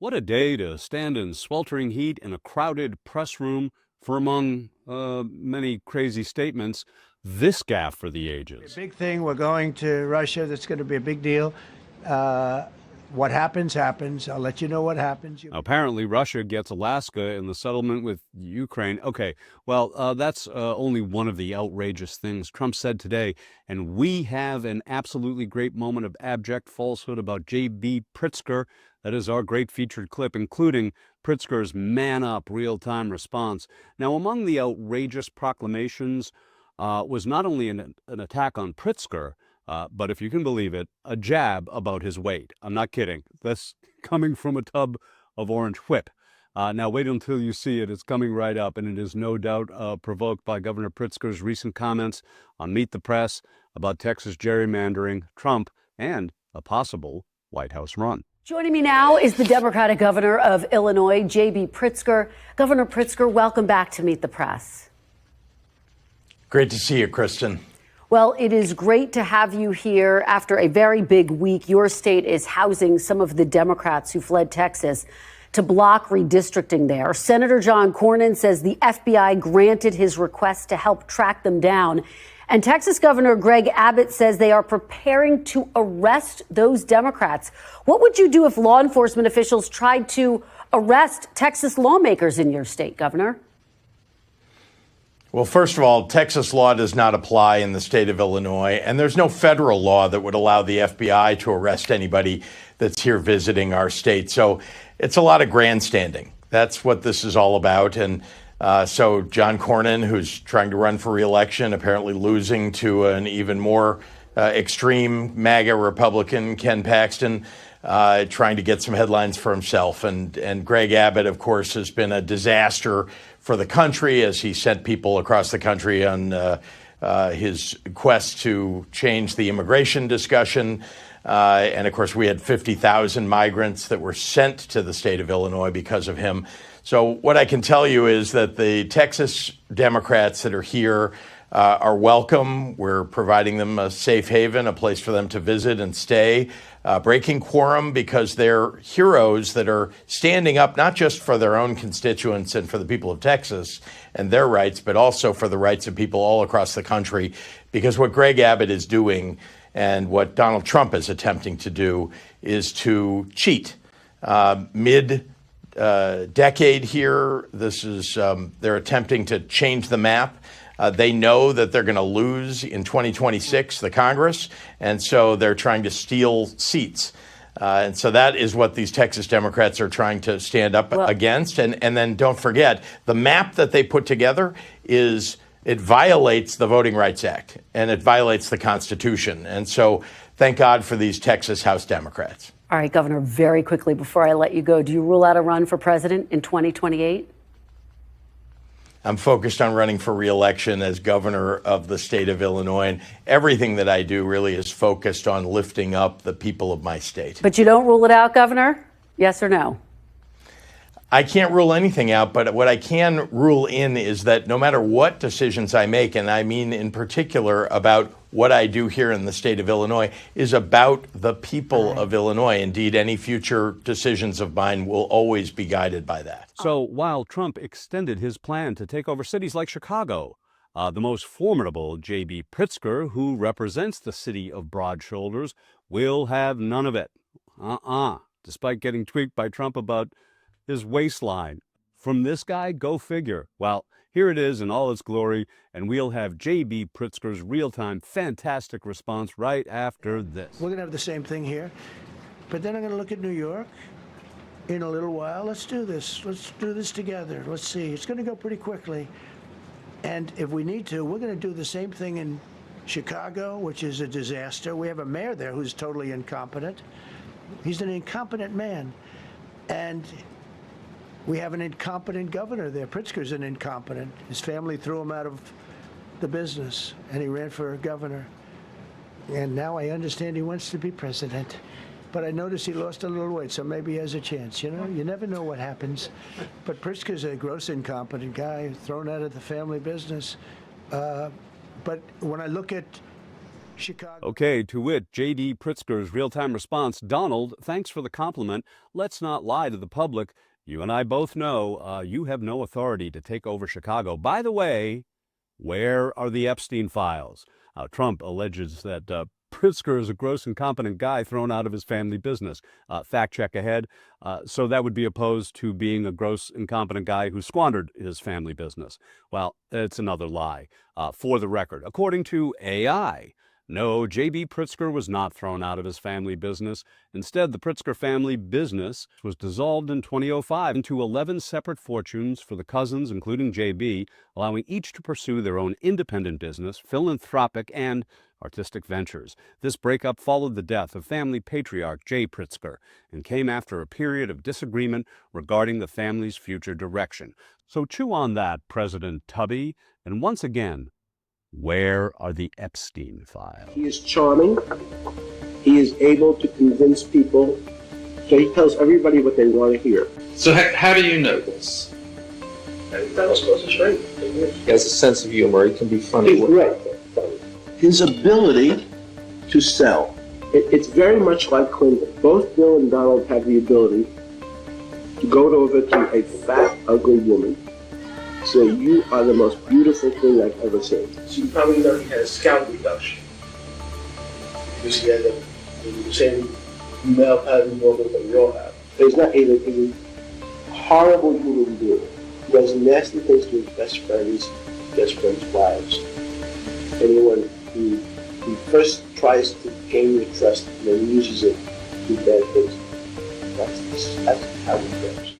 What a day to stand in sweltering heat in a crowded press room for, among many crazy statements, this gaffe for the ages. A big thing. We're going to Russia. That's going to be a big deal. What happens, happens. I'll let you know what happens. Apparently, Russia gets Alaska in the settlement with Ukraine. Okay, well, that's only one of the outrageous things Trump said today. And we have an absolutely great moment of abject falsehood about J.B. Pritzker. That is our great featured clip, including Pritzker's man-up real-time response. Now, among the outrageous proclamations was not only an attack on Pritzker, but if you can believe it, a jab about his weight. I'm not kidding. That's coming from a tub of orange whip. Now wait until you see it. It's coming right up, and it is no doubt provoked by Governor Pritzker's recent comments on Meet the Press about Texas gerrymandering, Trump, and a possible White House run. Joining me now is the Democratic governor of Illinois, J.B. Pritzker. Governor Pritzker, welcome back to Meet the Press. Great to see you, Kristen. Well, it is great to have you here after a very big week. Your state is housing some of the Democrats who fled Texas to block redistricting there. Senator John Cornyn says the FBI granted his request to help track them down. And Texas Governor Greg Abbott says they are preparing to arrest those Democrats. What would you do if law enforcement officials tried to arrest Texas lawmakers in your state, Governor? Well, first of all, Texas law does not apply in the state of Illinois, and there's no federal law that would allow the FBI to arrest anybody that's here visiting our state. So it's a lot of grandstanding. That's what this is all about. And so John Cornyn, who's trying to run for re-election, apparently losing to an even more extreme MAGA Republican, Ken Paxton, trying to get some headlines for himself. And Greg Abbott, of course, has been a disaster for the country as he sent people across the country on his quest to change the immigration discussion. And of course, we had 50,000 migrants that were sent to the state of Illinois because of him. So what I can tell you is that the Texas Democrats that are here are welcome. We're providing them a safe haven, a place for them to visit and stay, breaking quorum because they're heroes that are standing up not just for their own constituents and for the people of Texas and their rights, but also for the rights of people all across the country. Because what Greg Abbott is doing and what Donald Trump is attempting to do is to cheat. Mid-decade here, this is they're attempting to change the map. They know that they're going to lose in 2026, the Congress, and so they're trying to steal seats. And so that is what these Texas Democrats are trying to stand up against. And then don't forget, the map that they put together it violates the Voting Rights Act, and it violates the Constitution. And so thank God for these Texas House Democrats. All right, Governor, very quickly before I let you go, do you rule out a run for president in 2028? I'm focused on running for re-election as governor of the state of Illinois, and everything that I do really is focused on lifting up the people of my state. But you don't rule it out, Governor? Yes or no? I can't rule anything out, but what I can rule in is that no matter what decisions I make, and I mean in particular about what I do here in the state of Illinois, is about the people of Illinois. Indeed, any future decisions of mine will always be guided by that. So while Trump extended his plan to take over cities like Chicago, the most formidable J.B. Pritzker, who represents the city of broad shoulders, will have none of it. Despite getting tweaked by Trump about his waistline. From this guy, go figure. Well, here it is in all its glory, and we'll have J.B. Pritzker's real-time fantastic response right after this. We're going to have the same thing here. But then I'm going to look at New York in a little while. Let's do this. Let's do this together. Let's see. It's going to go pretty quickly. And if we need to, we're going to do the same thing in Chicago, which is a disaster. We have a mayor there who's totally incompetent. He's an incompetent man. And we have an incompetent governor there. Pritzker's an incompetent. His family threw him out of the business, and he ran for governor. And now I understand he wants to be president. But I noticed he lost a little weight, so maybe he has a chance. You know, you never know what happens. But Pritzker's a gross incompetent guy, thrown out of the family business. But when I look at Chicago. Okay, to wit, J.D. Pritzker's real-time response. Donald, thanks for the compliment. Let's not lie to the public. You and I both know you have no authority to take over Chicago. By the way, where are the Epstein files? Trump alleges that Pritzker is a gross incompetent guy thrown out of his family business. Fact check ahead. So that would be opposed to being a gross incompetent guy who squandered his family business. Well, it's another lie. For the record, according to AI, no, J.B. Pritzker was not thrown out of his family business. Instead, the Pritzker family business was dissolved in 2005 into 11 separate fortunes for the cousins, including J.B., allowing each to pursue their own independent business, philanthropic, and artistic ventures. This breakup followed the death of family patriarch Jay Pritzker and came after a period of disagreement regarding the family's future direction. So chew on that, President Tubby, and once again, where are the Epstein files? He is charming. He is able to convince people. So he tells everybody what they want to hear. So how do you know this? That was supposed to show. He has a sense of humor. He can be funny. He's great. His ability to sell. It's very much like Clinton. Both Bill and Donald have the ability to go over to a fat, ugly woman, say, you are the most beautiful thing I've ever seen. So you probably know he had a scalp reduction. Because he had the same male pattern model that we all have. But he's not he's a horrible human being. He does nasty things to his best friends' wives. Anyone who first tries to gain your trust and then uses it to do bad things. That's how he goes.